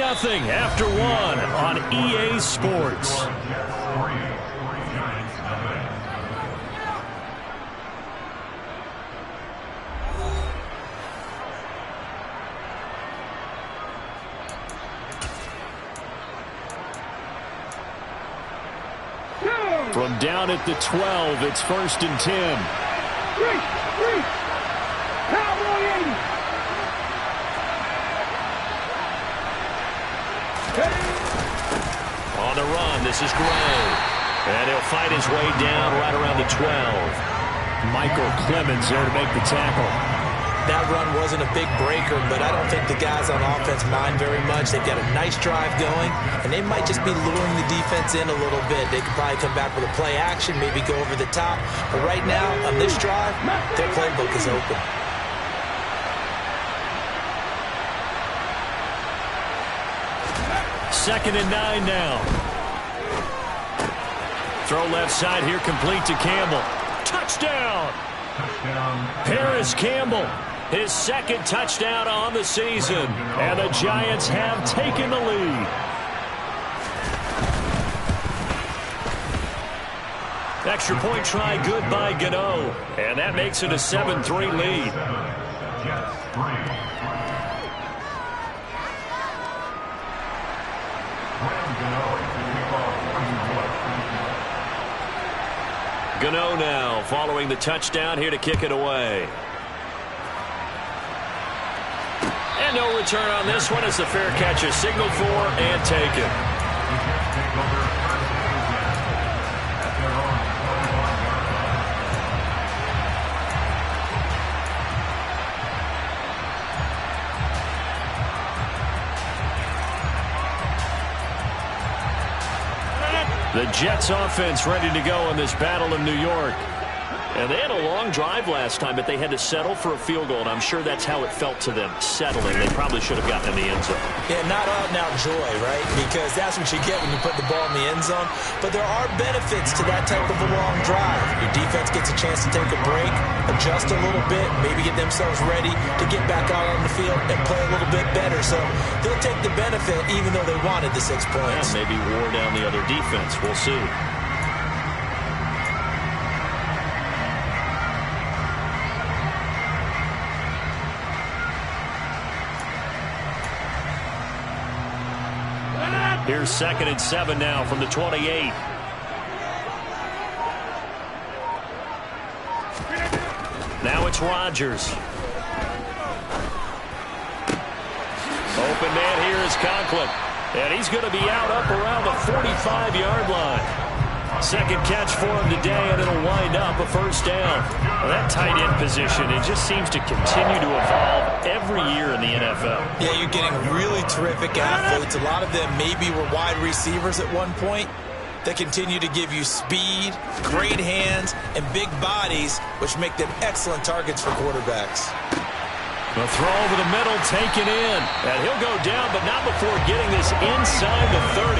after one on EA Sports. From down at the 12, it's 1st and 10. On the run, this is Gray. And he'll fight his way down right around the 12. Michael Clemens there to make the tackle. That run wasn't a big breaker, but I don't think the guys on offense mind very much. They've got a nice drive going, and they might just be luring the defense in a little bit. They could probably come back with a play action, maybe go over the top. But right now, on this drive, their playbook is open. Second and 9 now. Throw left side here, complete to Campbell. Touchdown! Harris Campbell, his second touchdown on the season. And the Giants have taken the lead. Extra point try good by Gano. And that makes it a 7-3 lead. Gano now following the touchdown here to kick it away. And no return on this one as the fair catch is signaled for and taken. The Jets offense ready to go in this battle in New York. And they had a long drive last time, but they had to settle for a field goal, and I'm sure that's how it felt to them, settling. They probably should have gotten in the end zone. Yeah, not out-and-out joy, right? Because that's what you get when you put the ball in the end zone. But there are benefits to that type of a long drive. Your defense gets a chance to take a break, adjust a little bit, maybe get themselves ready to get back out on the field and play a little bit better. So they'll take the benefit even though they wanted the 6 points. Yeah, maybe wore down the other defense. We'll see. Here's 2nd and 7 now from the 28. Now it's Rodgers. Open man here is Conklin. And he's going to be out up around the 45-yard line. Second catch for him today, and it'll wind up a 1st down. Well, that tight end position, it just seems to continue to evolve every year in the NFL. Yeah, you're getting really terrific athletes. A lot of them maybe were wide receivers at one point. They continue to give you speed, great hands, and big bodies, which make them excellent targets for quarterbacks. The throw over the middle, taken in. And he'll go down, but not before getting this inside the 30.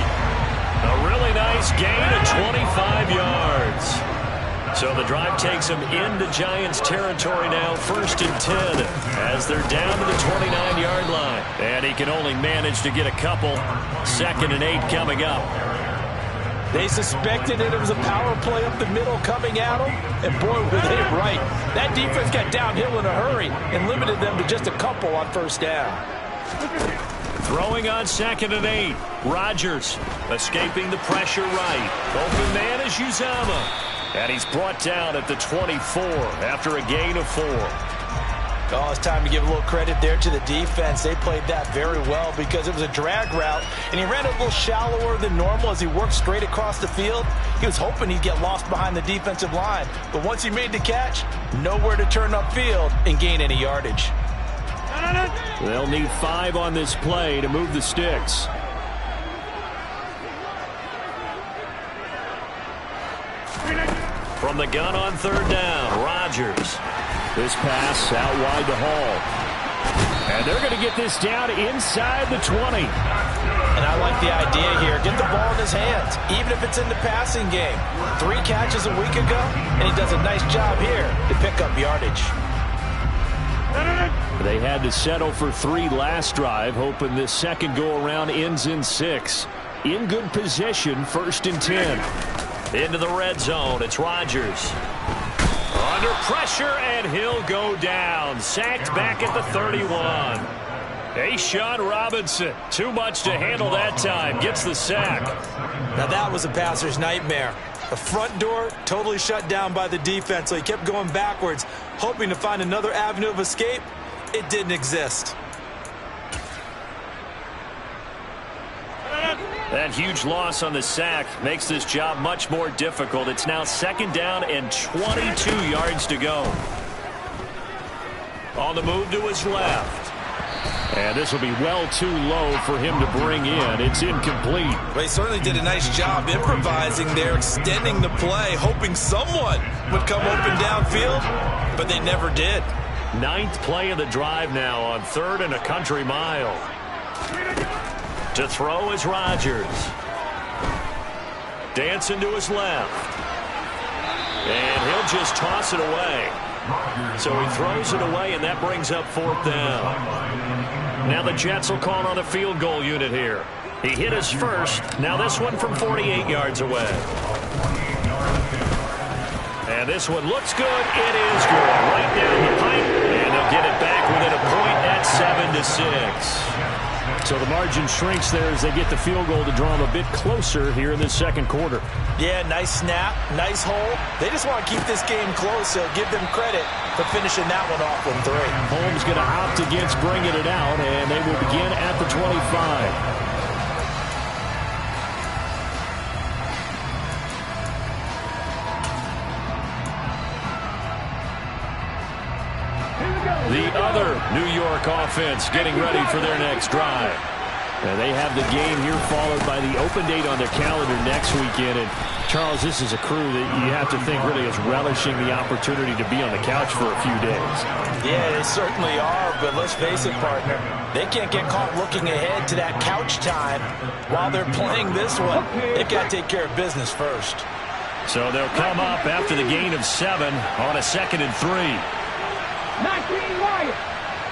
A really nice gain of 25 yards. So the drive takes them into Giants territory now, 1st and 10, as they're down to the 29-yard line. And he can only manage to get a couple. 2nd and 8 coming up. They suspected that it was a power play up the middle coming at them, and boy, were they right. That defense got downhill in a hurry and limited them to just a couple on 1st down. Throwing on 2nd and 8. Rodgers escaping the pressure right. Open man is Uzomah. And he's brought down at the 24 after a gain of 4. Oh, it's time to give a little credit there to the defense. They played that very well because it was a drag route, and he ran a little shallower than normal as he worked straight across the field. He was hoping he'd get lost behind the defensive line, but once he made the catch, nowhere to turn upfield and gain any yardage. They'll need 5 on this play to move the sticks. From the gun on 3rd down, Rodgers. This pass out wide to Hall. And they're going to get this down inside the 20. And I like the idea here. Get the ball in his hands, even if it's in the passing game. 3 catches a week ago, and he does a nice job here to pick up yardage. They had to settle for 3 last drive, hoping this second go-around ends in 6. In good position, 1st and 10. Into the red zone, it's Rodgers. Under pressure, and he'll go down. Sacked back at the 31. A'Shawn Robinson, too much to handle that time, gets the sack. Now that was a passer's nightmare. The front door totally shut down by the defense, so he kept going backwards, hoping to find another avenue of escape. It didn't exist. That huge loss on the sack makes this job much more difficult. It's now 2nd down and 22 yards to go. On the move to his left. And this will be well too low for him to bring in. It's incomplete. Well, he certainly did a nice job improvising there, extending the play, hoping someone would come open downfield, but they never did. 9th play of the drive now on 3rd and a country mile. To throw is Rodgers. Dancing to his left. And he'll just toss it away. So he throws it away, and that brings up 4th down. Now the Jets will call on a field goal unit here. He hit his first. Now this one from 48 yards away. And this one looks good. It is good. Right down the pipe. And they'll get it back within a point at 7-6. So the margin shrinks there as they get the field goal to draw them a bit closer here in this second quarter. Yeah, nice snap, nice hole. They just want to keep this game close, so give them credit for finishing that one off with 3. Holmes going to opt against bringing it out, and they will begin at the 25. The other New York offense getting ready for their next drive. And they have the game here followed by the open date on their calendar next weekend. And Charles, this is a crew that you have to think really is relishing the opportunity to be on the couch for a few days. Yeah, they certainly are, but let's face it, partner. They can't get caught looking ahead to that couch time while they're playing this one. They've got to take care of business first. So they'll come up after the gain of 7 on a 2nd and 3. 19 Wyatt.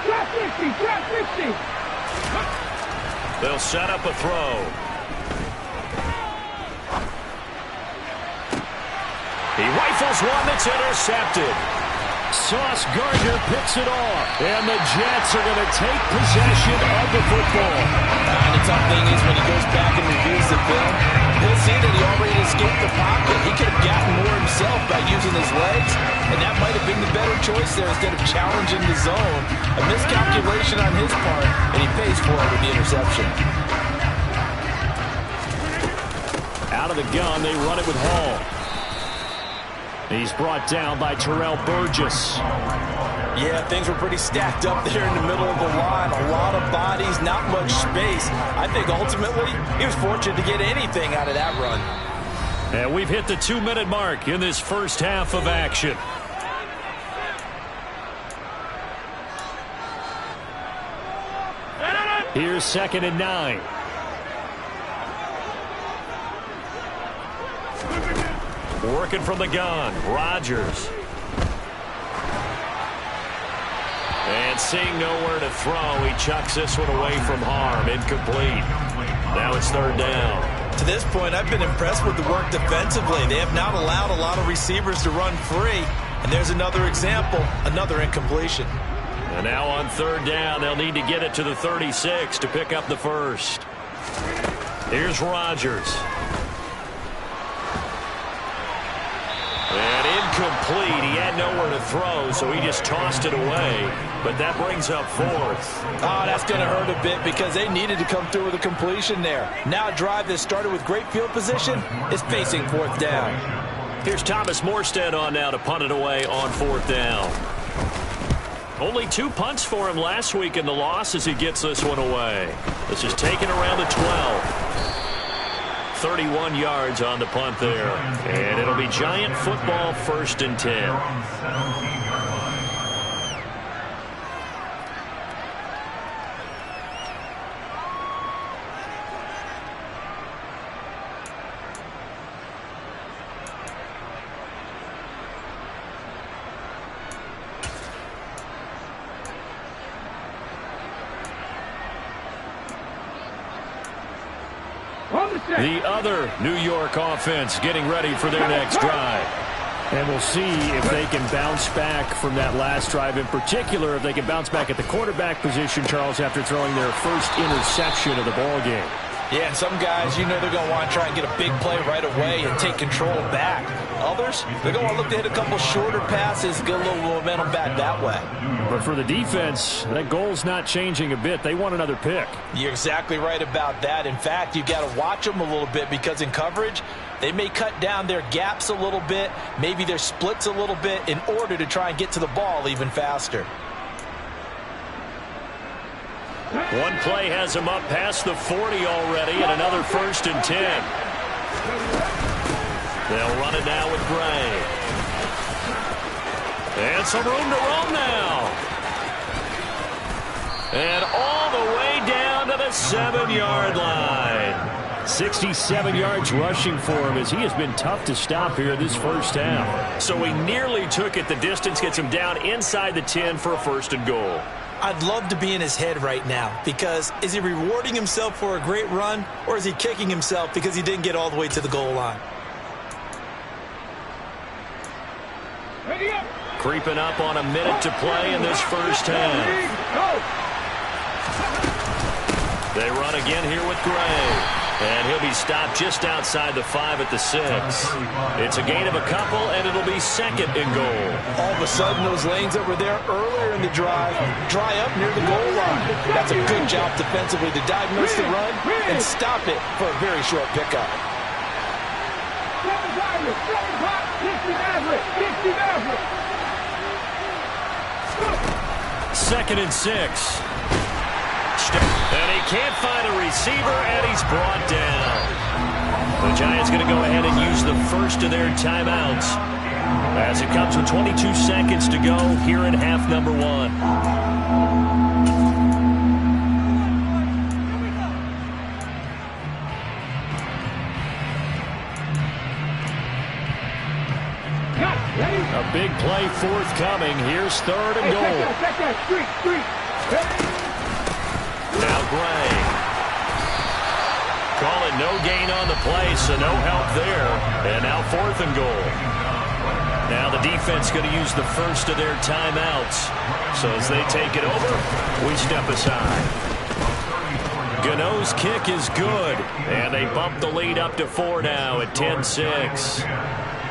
Drop 50. Drop 50. They'll set up a throw. He rifles one that's intercepted. Sauce Gardner picks it off. And the Jets are going to take possession of the football. And the tough thing is when he goes back and reviews the film, he'll see that he already escaped the pocket. He could have gotten more himself by using his legs, and that might have been the better choice there instead of challenging the zone. A miscalculation on his part, and he pays for it with the interception. Out of the gun, they run it with Hall. He's brought down by Terrell Burgess. Yeah, things were pretty stacked up there in the middle of the line. A lot of bodies, not much space. I think ultimately he was fortunate to get anything out of that run. And we've hit the 2-minute mark in this first half of action. Here's 2nd and 9. Working from the gun, Rodgers. And seeing nowhere to throw, he chucks this one away from harm. Incomplete. Now it's 3rd down. To this point, I've been impressed with the work defensively. They have not allowed a lot of receivers to run free. And there's another example, another incompletion. And now on 3rd down, they'll need to get it to the 36 to pick up the first. Here's Rodgers. And incomplete. He had nowhere to throw, so he just tossed it away. But that brings up 4th. Oh, that's going to hurt a bit because they needed to come through with a completion there. Now a drive that started with great field position is facing 4th down. Here's Thomas Morstead on now to punt it away on 4th down. Only 2 punts for him last week in the loss as he gets this one away. This is taken around the 12. 31 yards on the punt there. And it'll be Giant football 1st and 10. The other New York offense getting ready for their next drive. And we'll see if they can bounce back from that last drive. In particular, if they can bounce back at the quarterback position, Charles, after throwing their first interception of the ball game. Yeah, and some guys, you know they're going to want to try and get a big play right away and take control back. Others, they're going to look to hit a couple shorter passes, get a little momentum back that way. But for the defense, that goal's not changing a bit. They want another pick. You're exactly right about that. In fact, you've got to watch them a little bit because in coverage, they may cut down their gaps a little bit, maybe their splits a little bit in order to try and get to the ball even faster. One play has him up past the 40 already, and another 1st and 10. They'll run it now with Gray. And some room to roam now. And all the way down to the 7-yard line. 67 yards rushing for him as he has been tough to stop here this first half. So he nearly took it the distance, gets him down inside the 10 for a 1st and goal. I'd love to be in his head right now because is he rewarding himself for a great run or is he kicking himself because he didn't get all the way to the goal line? Creeping up on a minute to play in this first half. They run again here with Gray. And he'll be stopped just outside the 5 at the 6. It's a gain of a couple, and it'll be 2nd and goal. All of a sudden, those lanes that were there earlier in the drive dry up near the goal line. That's a good job defensively to diagnose the run and stop it for a very short pickup. 2nd and 6. And he can't find a receiver, and he's brought down. The Giants going to go ahead and use the first of their timeouts as it comes with 22 seconds to go here in half number 1. A big play forthcoming. Here's 3rd and goal. Now Gray. Call it no gain on the play, so no help there. And now 4th and goal. Now the defense going to use the first of their timeouts. So as they take it over, we step aside. Gano's kick is good. And they bump the lead up to 4 now at 10-6.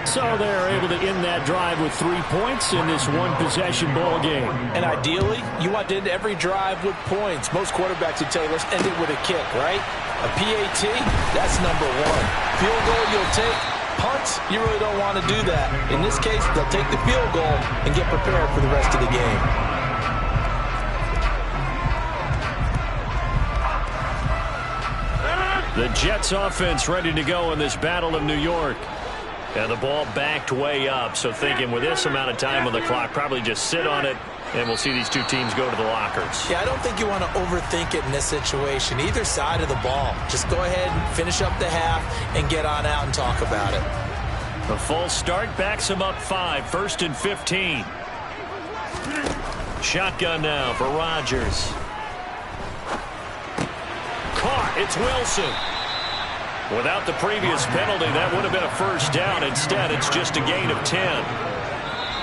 So they're able to end that drive with 3 points in this one-possession ball game. And ideally, you want to end every drive with points. Most quarterbacks would tell you, let's end it with a kick, right? A PAT, that's number 1. Field goal you'll take. Punts, you really don't want to do that. In this case, they'll take the field goal and get prepared for the rest of the game. The Jets offense ready to go in this Battle of New York. And the ball backed way up, so thinking with this amount of time on the clock, probably just sit on it, and we'll see these two teams go to the lockers. Yeah, I don't think you want to overthink it in this situation. Either side of the ball. Just go ahead and finish up the half and get on out and talk about it. A false start backs him up 5, 1st and 15. Shotgun now for Rodgers. Caught, it's Wilson. Without the previous penalty, that would have been a 1st down. Instead, it's just a gain of 10.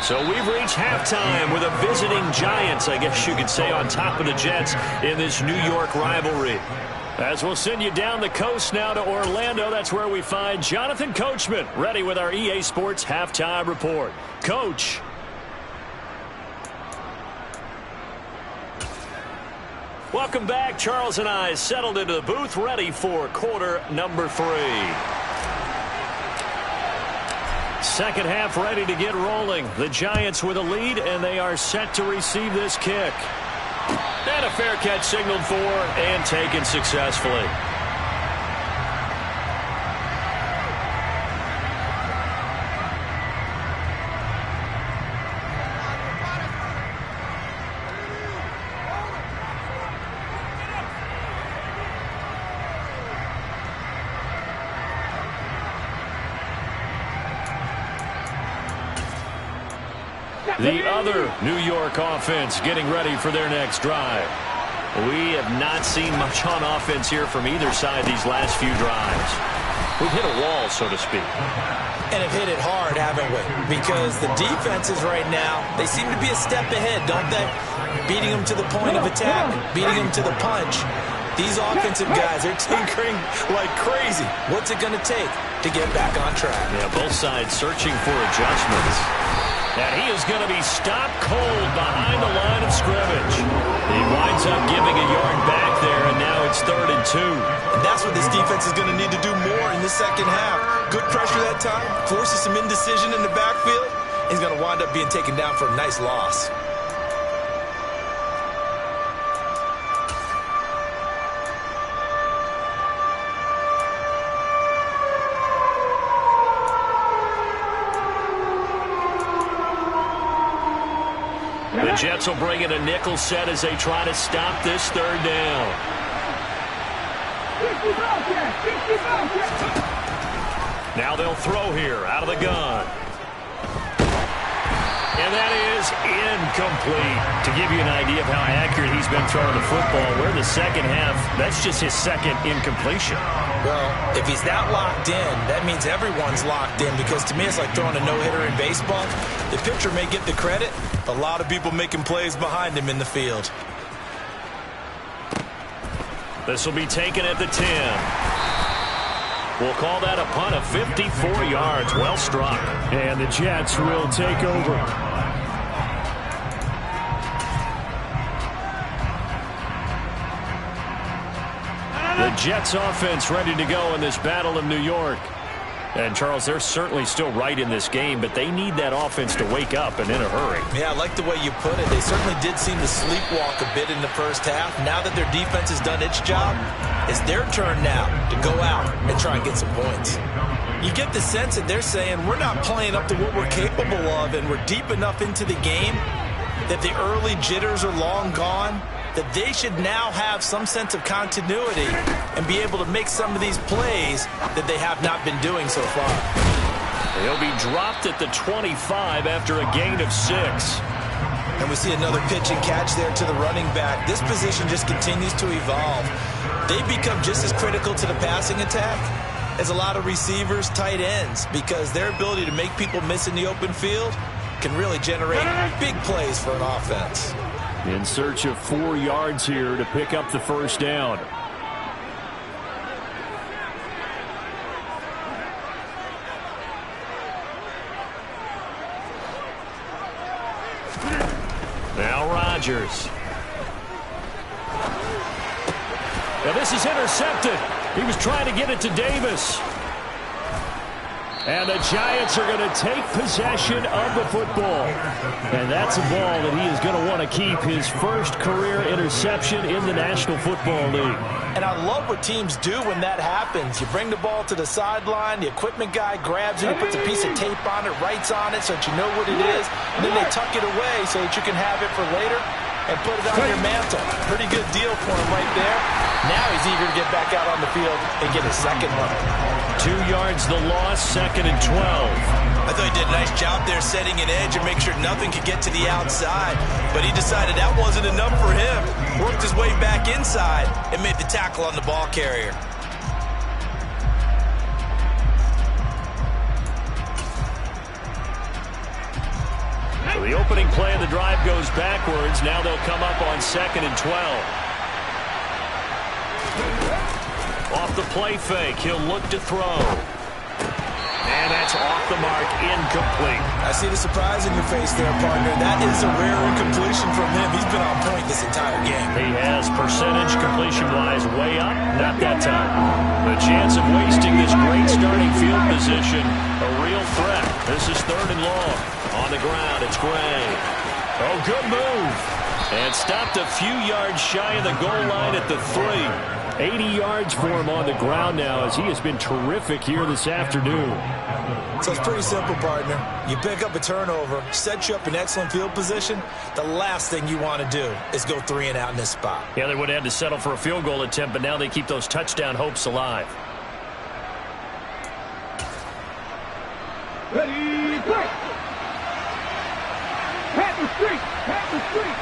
So we've reached halftime with a visiting Giants, I guess you could say, on top of the Jets in this New York rivalry. As we'll send you down the coast now to Orlando, that's where we find Jonathan Coachman, ready with our EA Sports Halftime Report. Coach. Welcome back. Charles and I settled into the booth, ready for quarter number 3. Second half ready to get rolling. The Giants with a lead, and they are set to receive this kick. And a fair catch signaled for and taken successfully. The other New York offense getting ready for their next drive. We have not seen much on offense here from either side these last few drives. We've hit a wall, so to speak. And have hit it hard, haven't we? Because the defenses right now, they seem to be a step ahead, don't they? Beating them to the point of attack, beating them to the punch. These offensive guys are tinkering like crazy. What's it going to take to get back on track? Yeah, both sides searching for adjustments. And he is going to be stopped cold behind the line of scrimmage. He winds up giving a yard back there, and now it's 3rd and 2. And that's what this defense is going to need to do more in the second half. Good pressure that time, forces some indecision in the backfield. He's going to wind up being taken down for a nice loss. The Jets will bring in a nickel set as they try to stop this 3rd down. Now they'll throw here out of the gun. And that is incomplete. To give you an idea of how accurate he's been throwing the football, we're in the second half. That's just his second incompletion. Well, if he's not locked in, that means everyone's locked in, because to me it's like throwing a no-hitter in baseball. The pitcher may get the credit, a lot of people making plays behind him in the field. This will be taken at the 10. We'll call that a punt of 54 yards. Well struck. And the Jets will take over. The Jets offense ready to go in this Battle of New York. And, Charles, they're certainly still right in this game, but they need that offense to wake up and in a hurry. Yeah, I like the way you put it. They certainly did seem to sleepwalk a bit in the first half. Now that their defense has done its job, it's their turn now to go out and try and get some points. You get the sense that they're saying we're not playing up to what we're capable of, and we're deep enough into the game that the early jitters are long gone, that they should now have some sense of continuity and be able to make some of these plays that they have not been doing so far. He'll be dropped at the 25 after a gain of 6. And we see another pitch and catch there to the running back. This position just continues to evolve. They become just as critical to the passing attack as a lot of receivers, tight ends, because their ability to make people miss in the open field can really generate big plays for an offense. In search of 4 yards here to pick up the first down. Now Rodgers. Now this is intercepted. He was trying to get it to Davis. And the Giants are going to take possession of the football. And that's a ball that he is going to want to keep, his first career interception in the National Football League. And I love what teams do when that happens. You bring the ball to the sideline, the equipment guy grabs it, he puts a piece of tape on it, writes on it so that you know what it is, and then they tuck it away so that you can have it for later and put it on your mantle. Pretty good deal for him right there. Now he's eager to get back out on the field and get his second one. 2 yards the loss, 2nd and 12. I thought he did a nice job there setting an edge and make sure nothing could get to the outside. But he decided that wasn't enough for him. Worked his way back inside and made the tackle on the ball carrier. So the opening play of the drive goes backwards. Now they'll come up on 2nd and 12. Off the play fake, he'll look to throw. And that's off the mark, incomplete. I see the surprise in your face there, partner. That is a rare incompletion from him. He's been on point this entire game. He has percentage completion-wise way up, not that time. The chance of wasting this great starting field position, a real threat. This is 3rd and long. On the ground, it's Gray. Oh, good move. And stopped a few yards shy of the goal line at the 3. 80 yards for him on the ground now, as he has been terrific here this afternoon. So it's pretty simple, partner. You pick up a turnover, set you up in excellent field position. The last thing you want to do is go 3 and out in this spot. Yeah, they would have had to settle for a field goal attempt, but now they keep those touchdown hopes alive. Ready, play. Pat the street. Pat the street.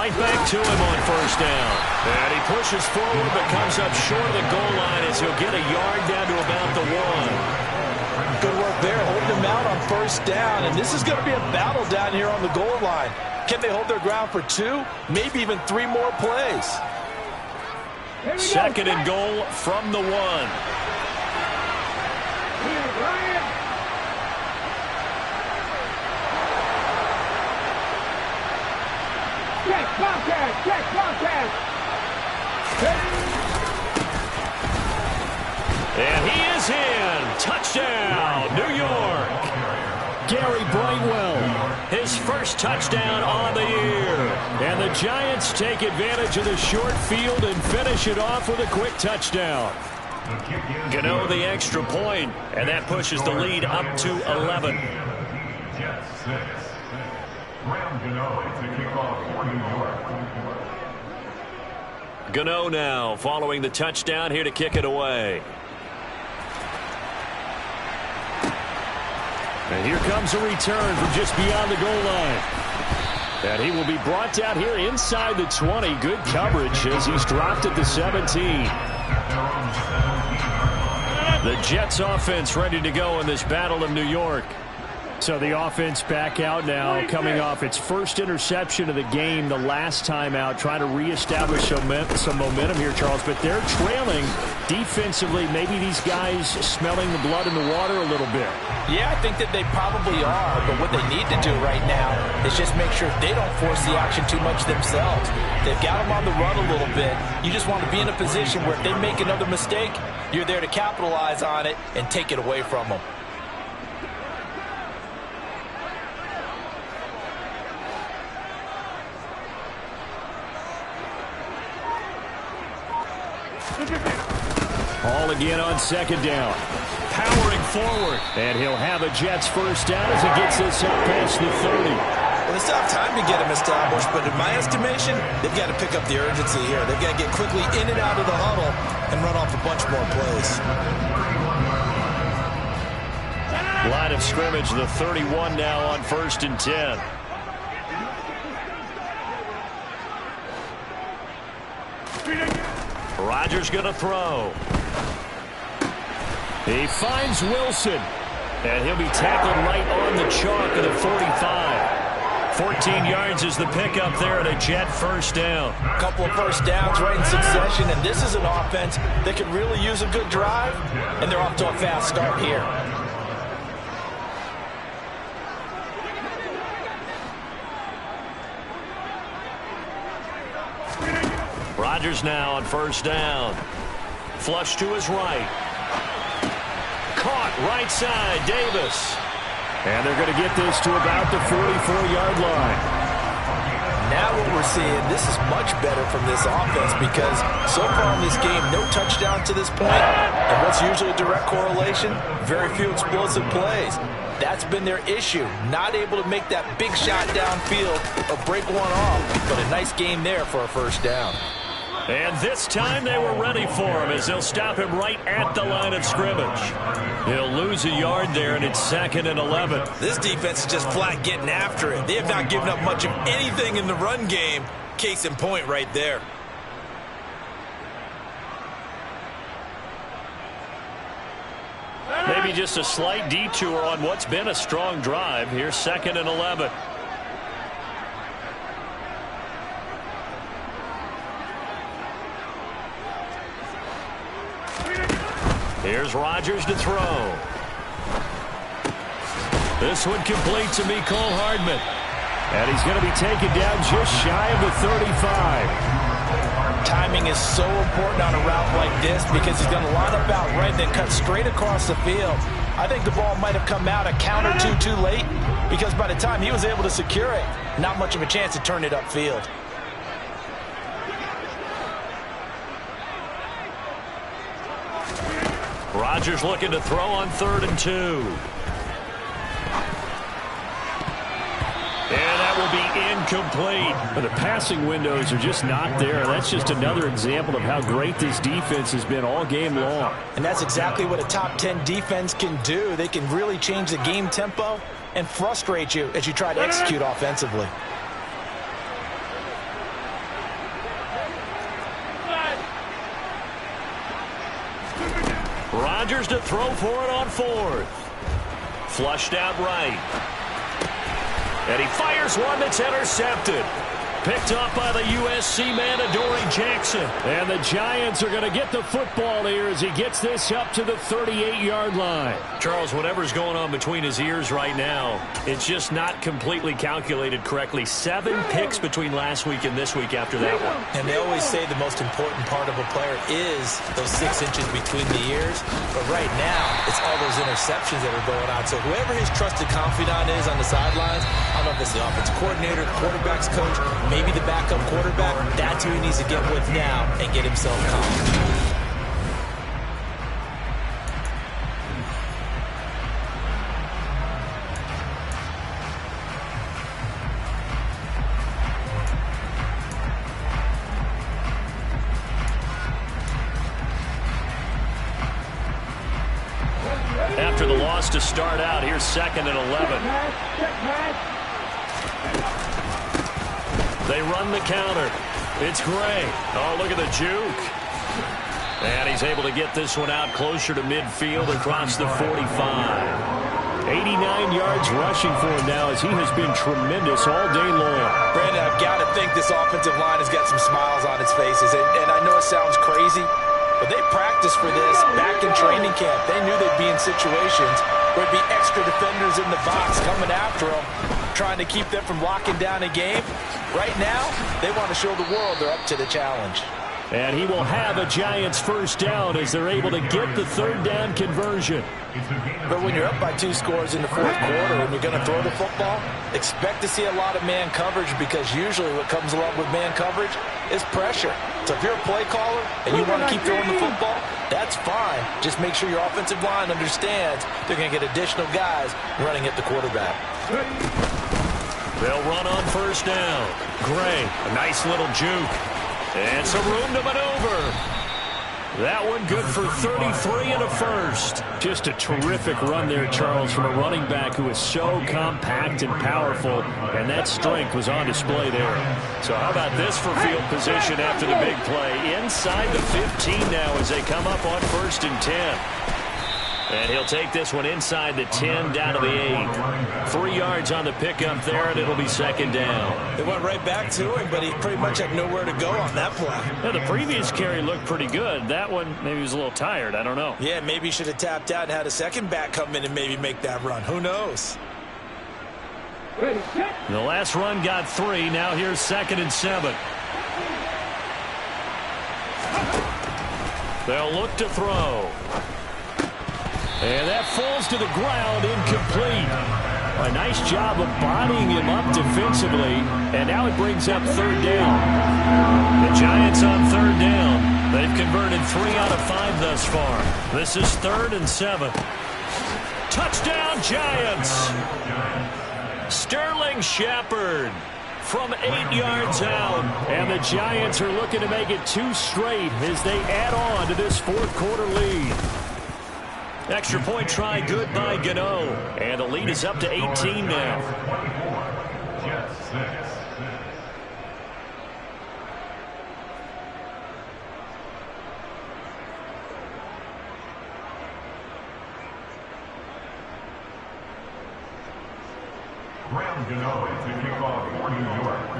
right back to him on first down. And he pushes forward but comes up short of the goal line as he'll get a yard down to about the 1. Good work there, holding him out on first down. And this is going to be a battle down here on the goal line. Can they hold their ground for 2, maybe even 3 more plays? Second and goal from the 1. Check, contact, check, contact. And he is in. Touchdown, New York. Gary Brightwell, his first touchdown on the year. And the Giants take advantage of the short field and finish it off with a quick touchdown. Gano the extra point, and that pushes the lead up to 11. Gano now following the touchdown here to kick it away. And here comes a return from just beyond the goal line. And he will be brought down here inside the 20. Good coverage as he's dropped at the 17. The Jets offense ready to go in this Battle of New York. So the offense back out now, coming off its first interception of the game the last time out, trying to reestablish some momentum here, Charles. But they're trailing defensively. Maybe these guys smelling the blood in the water a little bit. Yeah, I think that they probably are. But what they need to do right now is just make sure they don't force the action too much themselves. They've got them on the run a little bit. You just want to be in a position where if they make another mistake, you're there to capitalize on it and take it away from them. All again on second down. Powering forward. And he'll have a Jets first down as he gets this up past the 30. Well, they still have time to get him established, but in my estimation, they've got to pick up the urgency here. They've got to get quickly in and out of the huddle and run off a bunch more plays. Line of scrimmage, the 31 now on 1st and 10. Rodgers going to throw. He finds Wilson. And he'll be tackled right on the chalk of the 45. 14 yards is the pickup there at a Jet first down. A couple of first downs right in succession, and this is an offense that could really use a good drive, and they're off to a fast start here. Rodgers now on first down. Flush to his right. Caught right side, Davis. And they're going to get this to about the 44-yard line. Now what we're seeing, this is much better from this offense because so far in this game, no touchdown to this point. And what's usually a direct correlation? Very few explosive plays. That's been their issue. Not able to make that big shot downfield or break one off. But a nice game there for a first down. And this time they were ready for him as they'll stop him right at the line of scrimmage. He'll lose a yard there, and it's 2nd and 11. This defense is just flat getting after it. They have not given up much of anything in the run game. Case in point right there. Maybe just a slight detour on what's been a strong drive. Here's 2nd and 11. Here's Rodgers to throw. This one complete to Mecole Hardman. And he's going to be taken down just shy of the 35. Timing is so important on a route like this because he's going to line up out right and then cut straight across the field. I think the ball might have come out a count or two too late because by the time he was able to secure it, not much of a chance to turn it upfield. Rodgers looking to throw on 3rd and 2. And that will be incomplete. But the passing windows are just not there. That's just another example of how great this defense has been all game long. And that's exactly what a top 10 defense can do. They can really change the game tempo and frustrate you as you try to execute offensively. Rodgers to throw for it on fourth. Flushed out right. And he fires one that's intercepted. Picked up by the USC man, Adoree Jackson. And the Giants are going to get the football here as he gets this up to the 38-yard line. Charles, whatever's going on between his ears right now, it's just not completely calculated correctly. 7 picks between last week and this week after that one. And they always say the most important part of a player is those 6 inches between the ears. But right now, it's all those interceptions that are going on. So whoever his trusted confidant is on the sidelines, I don't know if it's the offensive coordinator, quarterback's coach, maybe the backup quarterback, that's who he needs to get with now and get himself calm. After the loss to start out, here's 2nd and 11. They run the counter. It's Gray. Oh, look at the juke. And he's able to get this one out closer to midfield across the 45. 89 yards rushing for him now as he has been tremendous all day long. Brandon, I've got to think this offensive line has got some smiles on its faces. And I know it sounds crazy, but they practiced for this back in training camp. They knew they'd be in situations where there'd be extra defenders in the box coming after them, trying to keep them from locking down a game. Right now, they want to show the world they're up to the challenge. And he will have a Giants first down as they're able to get the 3rd down conversion. But when you're up by 2 scores in the 4th quarter and you're going to throw the football, expect to see a lot of man coverage, because usually what comes along with man coverage is pressure. So if you're a play caller and you want to keep throwing the football, that's fine. Just make sure your offensive line understands they're going to get additional guys running at the quarterback. They'll run on first down. Gray, a nice little juke. And some room to maneuver. That one good for 33 and a first. Just a terrific run there, Charles, from a running back who is so compact and powerful, and that strength was on display there. So how about this for field position after the big play? Inside the 15 now as they come up on 1st and 10. And he'll take this one inside the 10 down to the 8. 3 yards on the pickup there, and it'll be 2nd down. They went right back to him, but he pretty much had nowhere to go on that play. Yeah, the previous carry looked pretty good. That one, maybe he was a little tired. I don't know. Yeah, maybe he should have tapped out and had a second back come in and maybe make that run. Who knows? The last run got 3. Now here's 2nd and 7. They'll look to throw. And that falls to the ground, incomplete. A nice job of bodying him up defensively, and now it brings up 3rd down. The Giants on 3rd down. They've converted 3 out of 5 thus far. This is 3rd and 7. Touchdown, Giants! Sterling Shepard from 8 yards out. And the Giants are looking to make it 2 straight as they add on to this 4th quarter lead. Extra point try good by Gano. And the lead is up to 18 now.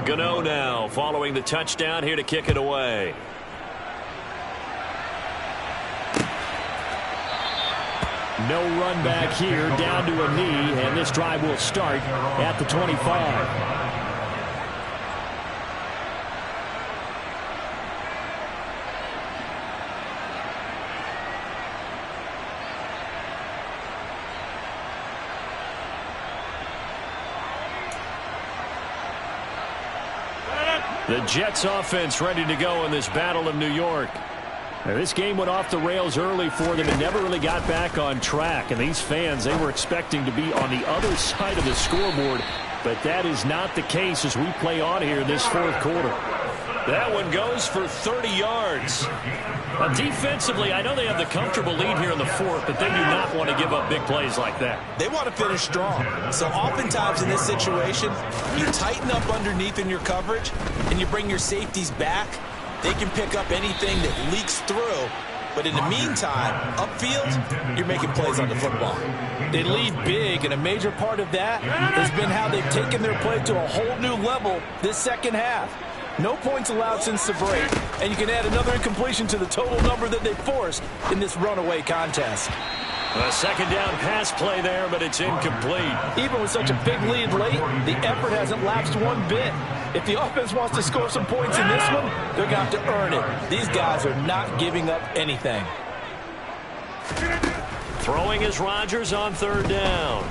Gano now following the touchdown here to kick it away. No run back here, down to a knee, and this drive will start at the 25. The Jets offense ready to go in this Battle of New York. Now, this game went off the rails early for them and never really got back on track. And these fans, they were expecting to be on the other side of the scoreboard. But that is not the case as we play on here in this 4th quarter. That one goes for 30 yards. Now, defensively, I know they have the comfortable lead here in the 4th, but they do not want to give up big plays like that. They want to finish strong. So oftentimes in this situation, you tighten up underneath in your coverage and you bring your safeties back. They can pick up anything that leaks through But in the meantime, upfield, you're making plays on the football. They lead big, and a major part of that has been how they've taken their play to a whole new level this second half. No points allowed since the break, and you can add another incompletion to the total number that they forced in this runaway contest. A second down pass play there, but it's incomplete. Even with such a big lead late, the effort hasn't lapsed one bit. If the offense wants to score some points in this one, they're going to have to earn it. These guys are not giving up anything. Throwing is Rodgers on third down.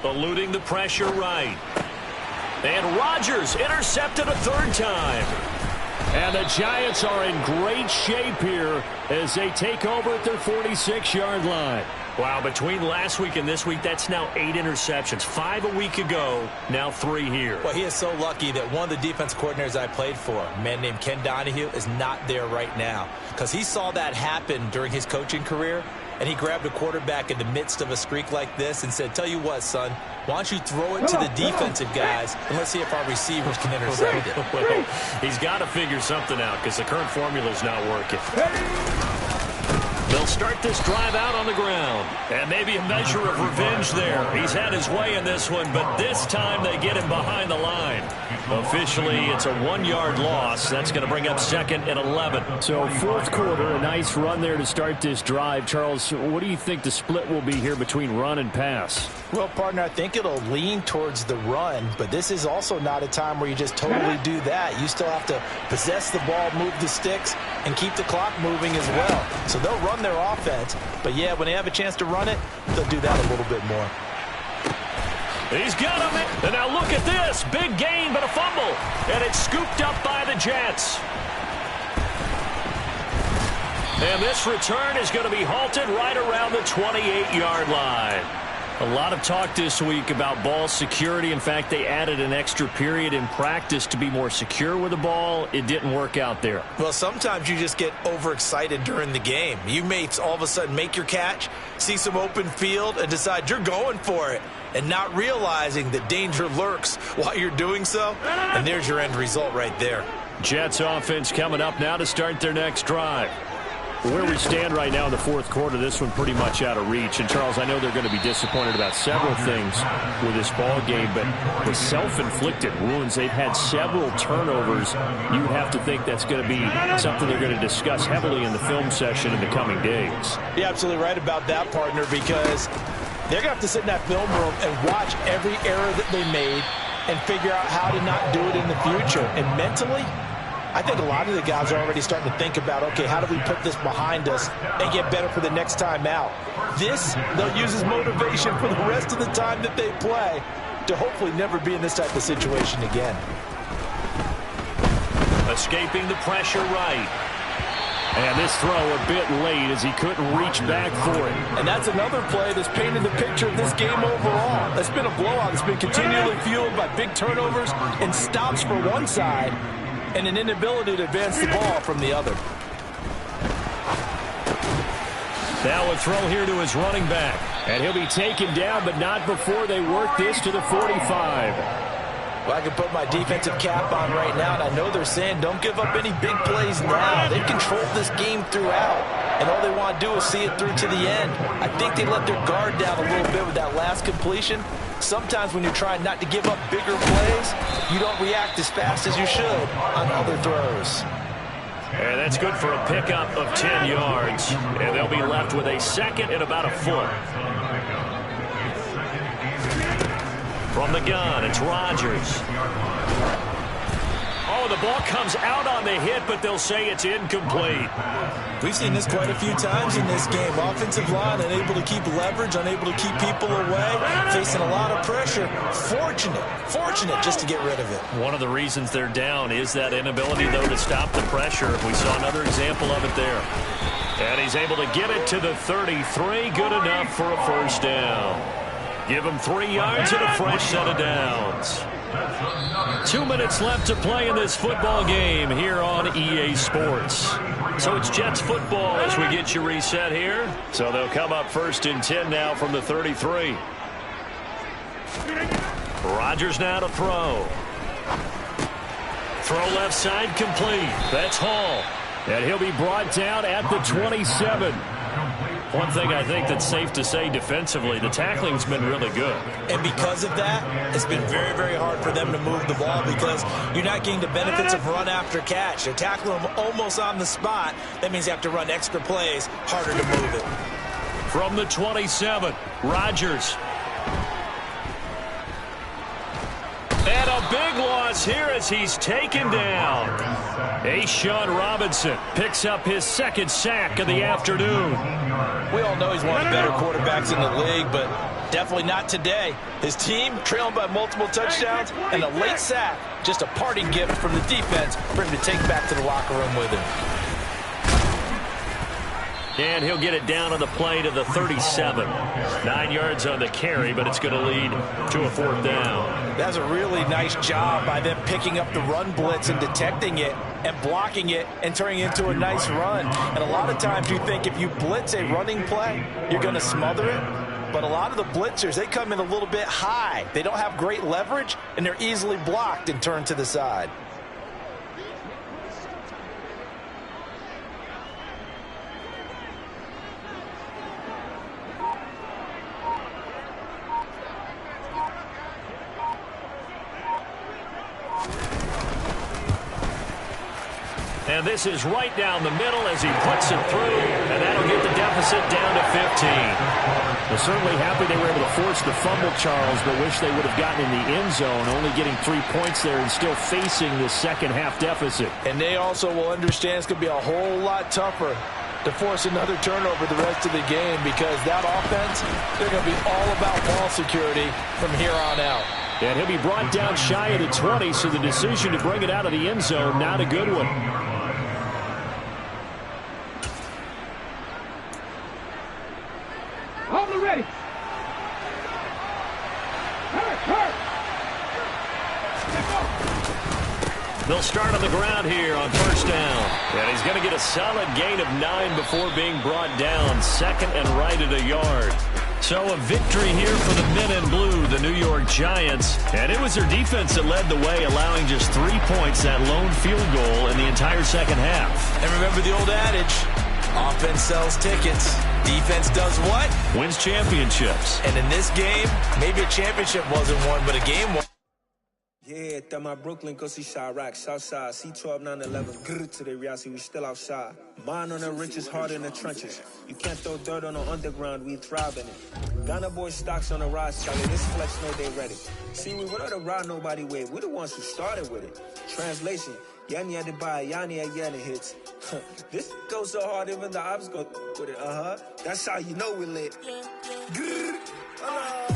Eluding the pressure right. And Rodgers intercepted a third time. And the Giants are in great shape here as they take over at their 46-yard line. Wow, between last week and this week, that's now 8 interceptions. 5 a week ago, now 3 here. Well, he is so lucky that one of the defense coordinators I played for, a man named Ken Donahue, is not there right now. Because he saw that happen during his coaching career, and he grabbed a quarterback in the midst of a streak like this and said, tell you what, son, why don't you throw it to the defensive guys, and let's see if our receivers can intercept it. Well, he's got to figure something out because the current formula is not working. They'll start this drive out on the ground. And maybe a measure of revenge there. He's had his way in this one, but this time they get him behind the line. Officially, it's a 1-yard loss. That's going to bring up second and 11. So fourth quarter, a nice run there to start this drive. Charles, what do you think the split will be here between run and pass? Well, partner, I think it'll lean towards the run, but this is also not a time where you just totally do that. You still have to possess the ball, move the sticks, and keep the clock moving as well. So they'll run their offense, but yeah, when they have a chance to run it, they'll do that a little bit more. He's got him. And now look at this. Big gain, but a fumble. And it's scooped up by the Jets. And this return is going to be halted right around the 28-yard line. A lot of talk this week about ball security. In fact, they added an extra period in practice to be more secure with the ball. It didn't work out there. Well, sometimes you just get overexcited during the game. You may all of a sudden make your catch, see some open field, and decide you're going for it, and not realizing that danger lurks while you're doing so. And there's your end result right there. Jets offense coming up now to start their next drive. Where we stand right now in the fourth quarter, this one pretty much out of reach. And, Charles, I know they're going to be disappointed about several things with this ball game, but the self-inflicted wounds, they've had several turnovers. You have to think that's going to be something they're going to discuss heavily in the film session in the coming days. You're absolutely right about that, partner, because they're going to have to sit in that film room and watch every error that they made and figure out how to not do it in the future. And mentally, I think a lot of the guys are already starting to think about, okay, how do we put this behind us and get better for the next time out? This, they'll use as motivation for the rest of the time that they play to hopefully never be in this type of situation again. Escaping the pressure right. And this throw a bit late as he couldn't reach back for it. And that's another play that's painted the picture of this game overall. It's been a blowout. It's been continually fueled by big turnovers and stops for one side and an inability to advance the ball from the other. Now a throw here to his running back. And he'll be taken down, but not before they work this to the 45. Well, I can put my defensive cap on right now, and I know they're saying don't give up any big plays now. They've controlled this game throughout, and all they want to do is see it through to the end. I think they let their guard down a little bit with that last completion. Sometimes when you're trying not to give up bigger plays, you don't react as fast as you should on other throws. And that's good for a pickup of 10 yards. And they'll be left with a second and about a foot. From the gun, it's Rodgers. Oh, the ball comes out on the hit, but they'll say it's incomplete. We've seen this quite a few times in this game. Offensive line unable to keep leverage, unable to keep people away, facing a lot of pressure. Fortunate just to get rid of it. One of the reasons they're down is that inability, though, to stop the pressure. We saw another example of it there. And he's able to get it to the 33. Good enough for a first down. Give him 3 yards and a fresh set of downs. 2 minutes left to play in this football game here on EA Sports. So it's Jets football as we get you reset here. So they'll come up first and 10 now from the 33. Rodgers now to throw. Throw left side complete. That's Hall. And he'll be brought down at the 27. One thing I think that's safe to say defensively, the tackling's been really good. And because of that, it's been very, very hard for them to move the ball because you're not getting the benefits of run after catch. They're tackling them almost on the spot. That means you have to run extra plays, harder to move it. From the 27, Rodgers. And a big loss here as he's taken down. A'Shawn Robinson picks up his second sack of the afternoon. We all know he's one of the better quarterbacks in the league, but definitely not today. His team trailing by multiple touchdowns and a late sack. Just a parting gift from the defense for him to take back to the locker room with him. And he'll get it down on the play to the 37. 9 yards on the carry, but it's going to lead to a fourth down. That's a really nice job by them picking up the run blitz and detecting it and blocking it and turning it into a nice run. And a lot of times you think if you blitz a running play, you're going to smother it. But a lot of the blitzers, they come in a little bit high. They don't have great leverage, and they're easily blocked and turned to the side. And this is right down the middle as he puts it through, and that'll get the deficit down to 15. They're certainly happy they were able to force the fumble, Charles, but wish they would have gotten in the end zone, only getting 3 points there and still facing the second half deficit. And they also will understand it's going to be a whole lot tougher to force another turnover the rest of the game because that offense, they're going to be all about ball security from here on out. And he'll be brought down shy of the 20, so the decision to bring it out of the end zone, not a good one. Hold it ready. Hurt. They'll start on the ground here on first down. And he's going to get a solid gain of 9 before being brought down. Second and right at a yard. So a victory here for the men in blue, the New York Giants. And it was their defense that led the way, allowing just 3 points, that lone field goal in the entire second half. And remember the old adage, offense sells tickets. Defense does what? Wins championships. And in this game, maybe a championship wasn't won, but a game won. Yeah, that my Brooklyn, go see Chirac, Southside, C12, 911, grrr to the reality, we still outside. Mine on the riches, hard in the trenches. You can't throw dirt on the underground, we thrive in it. Ghana boys stocks on the rise, solid, this flex know they ready. See, we were the ride nobody with, we're the ones who started with it. Translation, Yanni had to buy, Yanni had Yanni hits. This goes so hard, even the ops go with it, That's how you know we lit. Grrr,